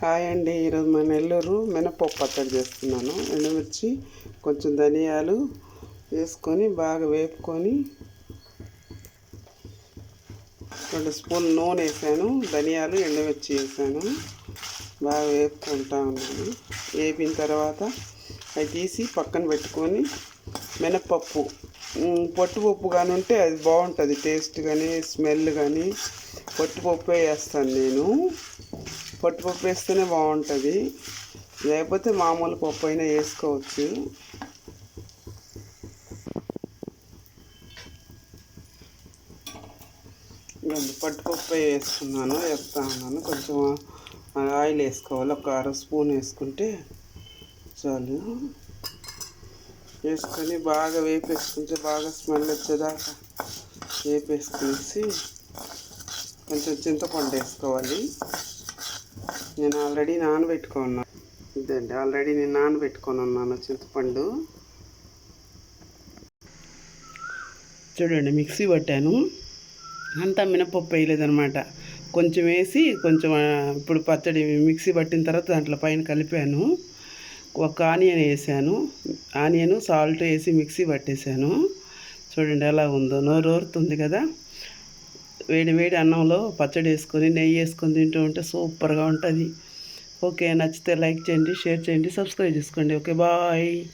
Hi అండి. ఈరోజు మా నెల్లూరు మినపప్పు పచ్చడి చేస్తున్నాను. ఎండుమిర్చి కొంచెం ధనియాలు వేసుకొని బాగా వేపుకొని 2 స్పూన్లు నూనె వేసాను. ధనియాలు ఎండుమిర్చి వేసాను. బాగా వేపుకుంటా ఉన్నాను. వేపిన తర్వాత అవి తీసి పక్కన పెట్టుకొని మినపప్పు పొట్టుపప్పు కానీ ఉంటే అది బాగుంటుంది, టేస్ట్ కానీ స్మెల్ కానీ. పొట్టుపప్పే వేస్తాను నేను. పొట్టుపప్పు వేస్తేనే బాగుంటుంది, లేకపోతే మామూలు పప్పు అయినా వేసుకోవచ్చు. పొట్టుపప్పు వేస్తా ఉన్నాను. కొంచెం ఆయిల్ వేసుకోవాలి. ఒక 1/2 స్పూన్ వేసుకుంటే చాలు. వేసుకొని బాగా వేపేసుకుంటే బాగా స్మెల్ వచ్చేదాకా వేపేసుకునేసి కొంచెం చింతపండు వేసుకోవాలి. నేను ఆల్రెడీ నానబెట్టుకున్నాను. ఇదండి, ఆల్రెడీ నేను నానబెట్టుకొని ఉన్నాను చింతపండు. చూడండి, మిక్సీ పట్టాను. అంతా మినపప్పు వేయలేదనమాట. కొంచెం వేసి కొంచెం ఇప్పుడు పచ్చడి మిక్సీ పట్టిన తర్వాత దాంట్లో పైన కలిపాను. ఒక ఆనియన్ వేసాను. ఆనియన్ సాల్ట్ వేసి మిక్సీ పట్టేశాను. చూడండి ఎలా ఉందో, నోరు ఊరుతుంది కదా. వేడి వేడి అన్నంలో పచ్చడి వేసుకొని నెయ్యి వేసుకొని తింటూ ఉంటే సూపర్గా ఉంటుంది. ఓకే, నచ్చితే లైక్ చేయండి, షేర్ చేయండి, సబ్స్క్రైబ్ చేసుకోండి. Okay, bye.